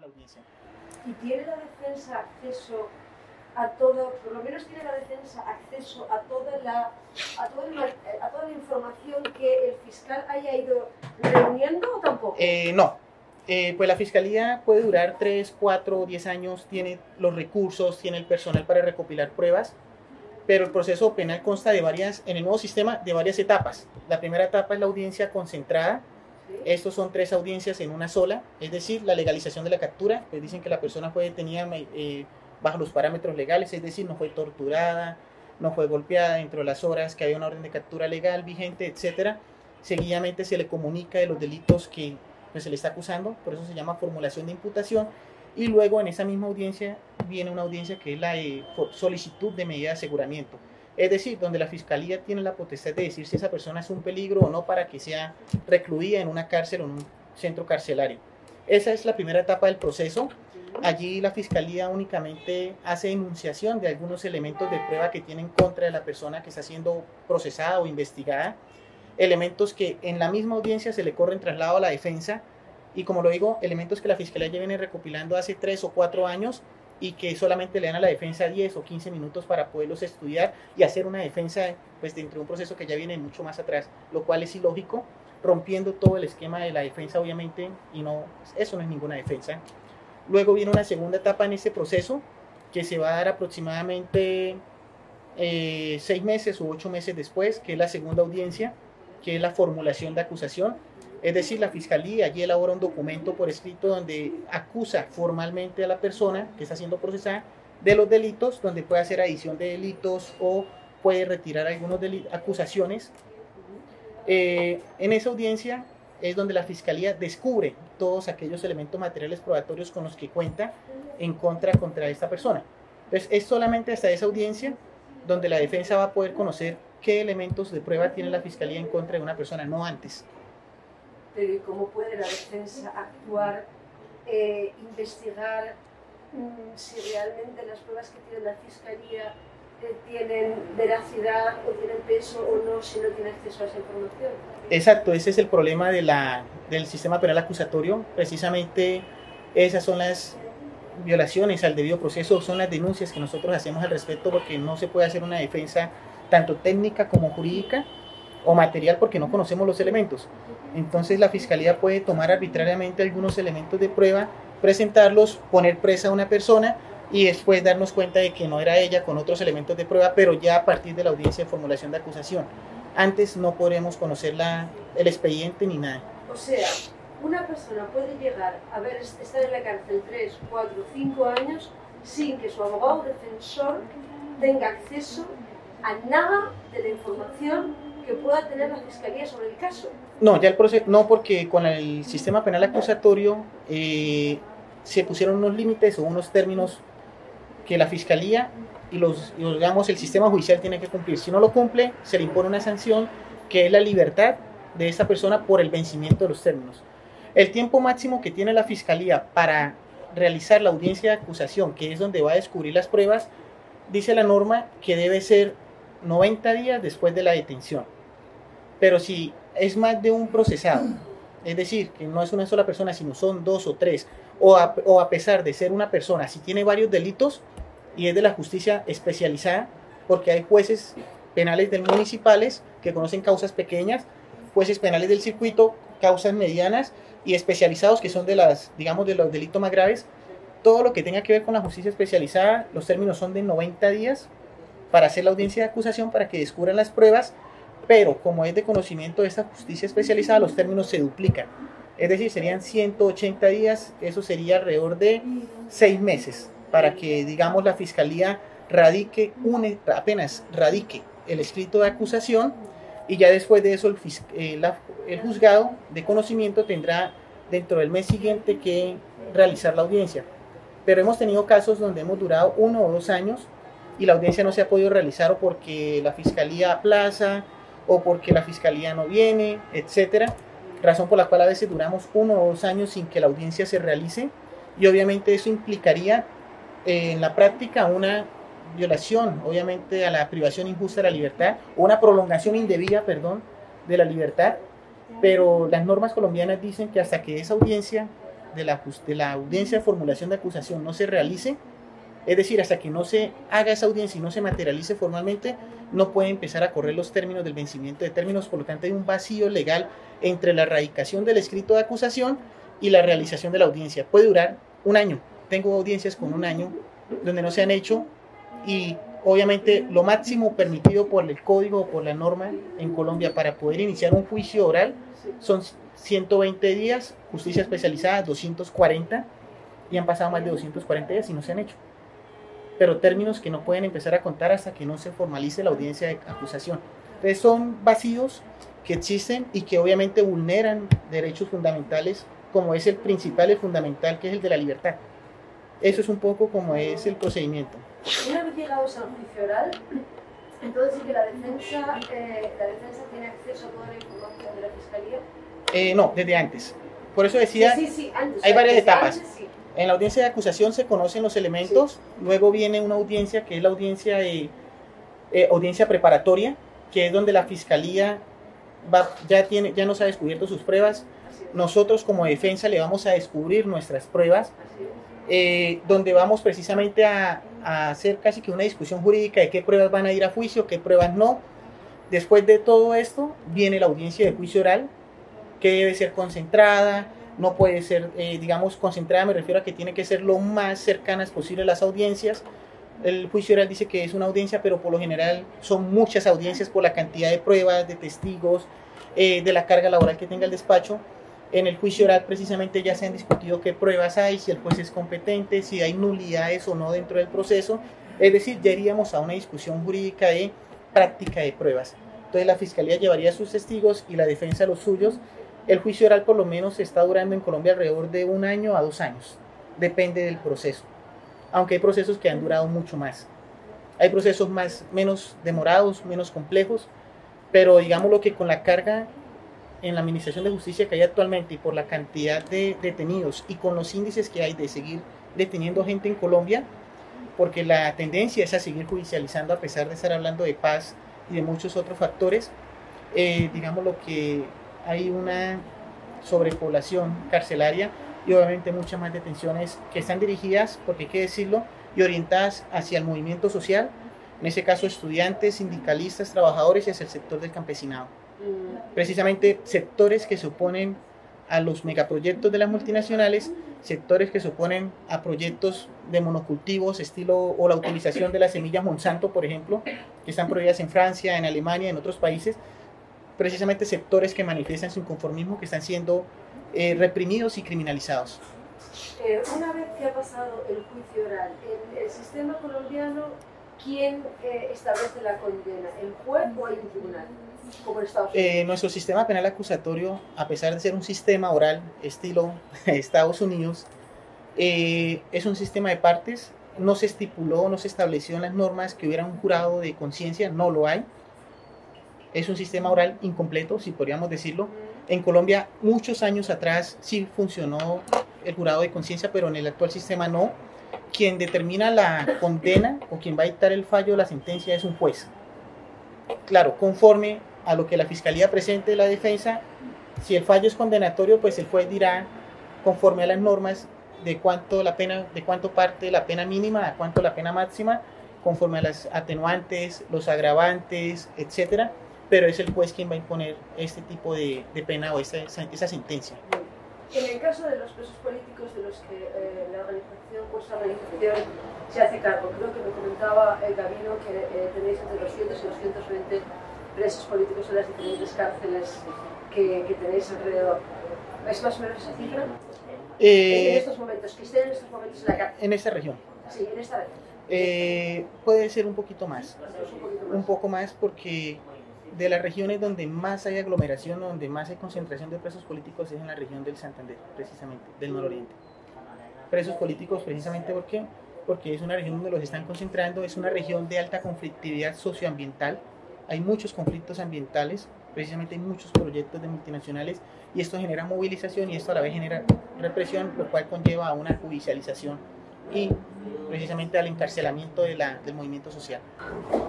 la audiencia. ¿Y tiene la defensa acceso a todo, por lo menos tiene la defensa acceso a toda la información que el fiscal haya ido reuniendo o tampoco? No. Pues la fiscalía puede durar 3, 4 o 10 años, tiene los recursos, tiene el personal para recopilar pruebas, pero el proceso penal consta en el nuevo sistema, de varias etapas. La primera etapa es la audiencia concentrada. ¿Sí? Estos son 3 audiencias en una sola, es decir, la legalización de la captura, pues dicen que la persona fue detenida bajo los parámetros legales, es decir, no fue torturada, no fue golpeada dentro de las horas, que había una orden de captura legal vigente, etcétera. Seguidamente se le comunica de los delitos que pues, se le está acusando, por eso se llama formulación de imputación, y luego en esa misma audiencia viene una audiencia que es la solicitud de medida de aseguramiento, es decir, donde la fiscalía tiene la potestad de decir si esa persona es un peligro o no para que sea recluida en una cárcel o en un centro carcelario. Esa es la primera etapa del proceso. Allí la fiscalía únicamente hace enunciación de algunos elementos de prueba que tiene en contra de la persona que está siendo procesada o investigada, elementos que en la misma audiencia se le corren traslado a la defensa, y como lo digo, elementos que la fiscalía ya viene recopilando hace 3 o 4 años y que solamente le dan a la defensa 10 o 15 minutos para poderlos estudiar y hacer una defensa pues dentro de un proceso que ya viene mucho más atrás, lo cual es ilógico, rompiendo todo el esquema de la defensa obviamente, y no, eso no es ninguna defensa. Luego viene una segunda etapa en este proceso que se va a dar aproximadamente 6 meses u 8 meses después, que es la segunda audiencia, que es la formulación de acusación. Es decir, la fiscalía allí elabora un documento por escrito donde acusa formalmente a la persona que está siendo procesada de los delitos, donde puede hacer adición de delitos o puede retirar algunas acusaciones. En esa audiencia es donde la fiscalía descubre todos aquellos elementos materiales probatorios con los que cuenta contra esta persona. Entonces es solamente hasta esa audiencia donde la defensa va a poder conocer qué elementos de prueba tiene la fiscalía en contra de una persona, no antes. Pero ¿y cómo puede la defensa actuar, investigar si realmente las pruebas que tiene la fiscalía tienen veracidad o tienen peso o no, si no tiene acceso a esa información? Exacto, ese es el problema del sistema penal acusatorio. Precisamente esas son las violaciones al debido proceso, son las denuncias que nosotros hacemos al respecto, porque no se puede hacer una defensa tanto técnica como jurídica o material porque no conocemos los elementos. Entonces la fiscalía puede tomar arbitrariamente algunos elementos de prueba, presentarlos, poner presa a una persona y después darnos cuenta de que no era ella con otros elementos de prueba, pero ya a partir de la audiencia de formulación de acusación. Antes no podremos conocer el expediente ni nada. O sea, una persona puede llegar a estar en la cárcel 3, 4, 5 años sin que su abogado defensor tenga acceso a nada de la información que pueda tener la fiscalía sobre el caso. No, ya el proceso, no, porque con el sistema penal acusatorio se pusieron unos límites o unos términos que la fiscalía digamos, el sistema judicial tiene que cumplir. Si no lo cumple, se le impone una sanción que es la libertad de esta persona por el vencimiento de los términos. El tiempo máximo que tiene la fiscalía para realizar la audiencia de acusación, que es donde va a descubrir las pruebas, dice la norma que debe ser 90 días después de la detención. Pero si es más de un procesado, es decir, que no es una sola persona, sino son 2 o 3, o a pesar de ser una persona, si tiene varios delitos y es de la justicia especializada, porque hay jueces penales municipales que conocen causas pequeñas, jueces penales del circuito, causas medianas y especializados que son digamos, de los delitos más graves. Todo lo que tenga que ver con la justicia especializada, los términos son de 90 días para hacer la audiencia de acusación, para que descubran las pruebas, pero como es de conocimiento de esta justicia especializada, los términos se duplican. Es decir, serían 180 días, eso sería alrededor de 6 meses, para que, digamos, la fiscalía apenas radique el escrito de acusación, y ya después de eso el juzgado de conocimiento tendrá dentro del mes siguiente que realizar la audiencia. Pero hemos tenido casos donde hemos durado 1 o 2 años y la audiencia no se ha podido realizar, o porque la fiscalía aplaza o porque la fiscalía no viene, etcétera, razón por la cual a veces duramos 1 o 2 años sin que la audiencia se realice, y obviamente eso implicaría en la práctica una violación, obviamente, a la privación injusta de la libertad, o una prolongación indebida, de la libertad. Pero las normas colombianas dicen que hasta que esa audiencia de la audiencia de formulación de acusación no se realice, es decir, hasta que no se haga esa audiencia y no se materialice formalmente, no puede empezar a correr los términos del vencimiento de términos. Por lo tanto, hay un vacío legal entre la erradicación del escrito de acusación y la realización de la audiencia. Puede durar un año. Tengo audiencias con un año donde no se han hecho, y obviamente lo máximo permitido por el código o por la norma en Colombia para poder iniciar un juicio oral son 120 días, justicia especializada 240, y han pasado más de 240 días y no se han hecho. Pero términos que no pueden empezar a contar hasta que no se formalice la audiencia de acusación. Entonces son vacíos que existen y que obviamente vulneran derechos fundamentales, como es el principal, el fundamental, que es el de la libertad. Eso es un poco como es el procedimiento. Una vez llegados al juicio oral, entonces sí que la defensa tiene acceso a toda la información de la Fiscalía. No, desde antes. Por eso decía, sí, antes, hay varias etapas. Antes, sí. En la audiencia de acusación se conocen los elementos, luego viene una audiencia que es la audiencia preparatoria, que es donde la Fiscalía ya nos ha descubierto sus pruebas. Nosotros como defensa le vamos a descubrir nuestras pruebas, donde vamos precisamente a hacer casi que una discusión jurídica de qué pruebas van a ir a juicio, qué pruebas no. Después de todo esto viene la audiencia de juicio oral, que debe ser concentrada, no puede ser, digamos, concentrada, me refiero a que tiene que ser lo más cercanas posible las audiencias. El juicio oral dice que es una audiencia, pero por lo general son muchas audiencias por la cantidad de pruebas, de testigos, de la carga laboral que tenga el despacho. En el juicio oral precisamente ya se han discutido qué pruebas hay, si el juez es competente, si hay nulidades o no dentro del proceso. Es decir, ya iríamos a una discusión jurídica de práctica de pruebas. Entonces la Fiscalía llevaría a sus testigos y la defensa a los suyos. El juicio oral por lo menos está durando en Colombia alrededor de 1 año a 2 años. Depende del proceso. Aunque hay procesos que han durado mucho más. Hay procesos menos demorados, menos complejos, pero digámoslo que con la carga en la Administración de Justicia que hay actualmente y por la cantidad de detenidos y con los índices que hay de seguir deteniendo gente en Colombia, porque la tendencia es a seguir judicializando a pesar de estar hablando de paz y de muchos otros factores, digámoslo que hay una sobrepoblación carcelaria y obviamente muchas más detenciones que están dirigidas, porque hay que decirlo, y orientadas hacia el movimiento social, en ese caso estudiantes, sindicalistas, trabajadores y hacia el sector del campesinado. Precisamente sectores que se oponen a los megaproyectos de las multinacionales, sectores que se oponen a proyectos de monocultivos estilo o la utilización de las semillas Monsanto, por ejemplo, que están prohibidas en Francia, en Alemania, en otros países. Precisamente sectores que manifiestan su inconformismo, que están siendo reprimidos y criminalizados. Una vez que ha pasado el juicio oral, en el sistema colombiano, ¿quién establece la condena? ¿El juez o hay un tribunal? Como en Estados Unidos. Nuestro sistema penal acusatorio, a pesar de ser un sistema oral estilo Estados Unidos, es un sistema de partes. No se estipuló, no se estableció en las normas que hubiera un jurado de conciencia, no lo hay. Es un sistema oral incompleto, si podríamos decirlo. En Colombia, muchos años atrás, sí funcionó el jurado de conciencia, pero en el actual sistema no. Quien determina la condena o quien va a dictar el fallo de la sentencia es un juez. Claro, conforme a lo que la Fiscalía presente de la defensa, si el fallo es condenatorio, pues el juez dirá, conforme a las normas, de cuánto parte la pena mínima, a cuánto la pena máxima, conforme a las atenuantes, los agravantes, etcétera. Pero es el juez quien va a imponer este tipo de pena o esa sentencia. En el caso de los presos políticos de los que vuestra organización se hace cargo, creo que me comentaba Gabino que tenéis entre 200 y 220 presos políticos en las diferentes cárceles que tenéis alrededor. ¿Es más o menos esa cifra? En estos momentos, que estén en estos momentos en la cárcel. En esta región. Sí, en esta región. Puede ser un poquito más. Un poco más porque de las regiones donde más hay aglomeración, donde más hay concentración de presos políticos es en la región del Santander, precisamente, del nororiente. Presos políticos precisamente porque es una región donde los están concentrando, es una región de alta conflictividad socioambiental, hay muchos conflictos ambientales, precisamente hay muchos proyectos de multinacionales y esto genera movilización y esto a la vez genera represión, lo cual conlleva a una judicialización y precisamente al encarcelamiento del movimiento social.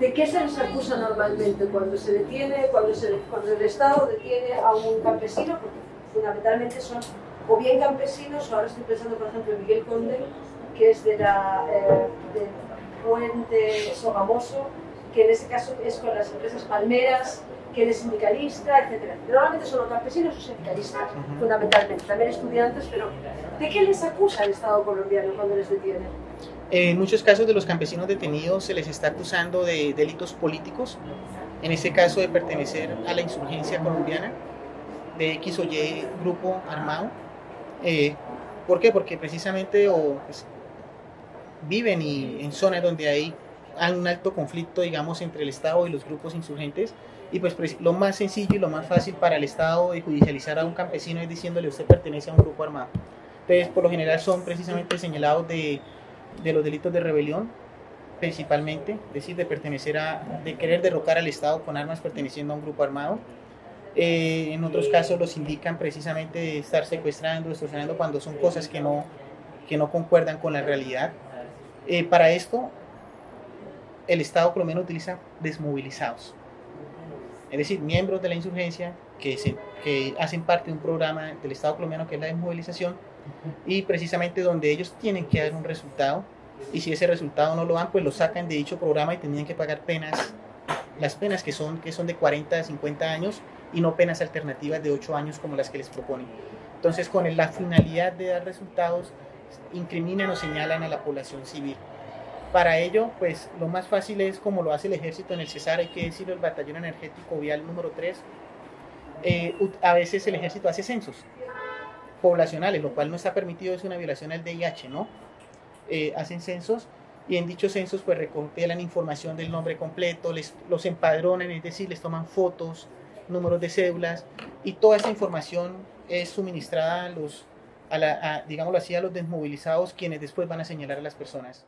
¿De qué se les acusa normalmente cuando se detiene, cuando el Estado detiene a un campesino? Porque fundamentalmente son o bien campesinos, ahora estoy pensando por ejemplo en Miguel Conde, que es de Puente Sogamoso, que en ese caso es con las empresas palmeras, que él es sindicalista, etc. Normalmente son los campesinos o sindicalistas, fundamentalmente, también estudiantes, pero ¿de qué les acusa el Estado colombiano cuando les detiene? En muchos casos de los campesinos detenidos se les está acusando de delitos políticos, en este caso de pertenecer a la insurgencia colombiana, de X o Y grupo armado. ¿Por qué? Porque precisamente pues, viven en zonas donde hay un alto conflicto, digamos, entre el Estado y los grupos insurgentes, y pues lo más sencillo y lo más fácil para el Estado de judicializar a un campesino es diciéndole usted pertenece a un grupo armado. Entonces, por lo general son precisamente señalados de los delitos de rebelión, principalmente, es decir, de querer derrocar al Estado con armas perteneciendo a un grupo armado. En otros casos los indican precisamente de estar secuestrando, extorsionando cuando son cosas que no concuerdan con la realidad. Para esto, el Estado colombiano utiliza desmovilizados, es decir, miembros de la insurgencia que hacen parte de un programa del Estado colombiano que es la desmovilización, y precisamente donde ellos tienen que dar un resultado, y si ese resultado no lo dan, pues lo sacan de dicho programa y tendrían que pagar penas, las penas que son de 40 a 50 años, y no penas alternativas de 8 años como las que les proponen. Entonces, con la finalidad de dar resultados, incriminan o señalan a la población civil. Para ello, pues lo más fácil es como lo hace el ejército en el Cesar, hay que decirlo, el batallón energético vial número 3. A veces el ejército hace censos poblacionales, lo cual no está permitido, es una violación al VIH, ¿no? Hacen censos, y en dichos censos pues recopilan información del nombre completo, los empadronan, es decir, les toman fotos, números de cédulas, y toda esa información es suministrada digámoslo así, a los desmovilizados, quienes después van a señalar a las personas.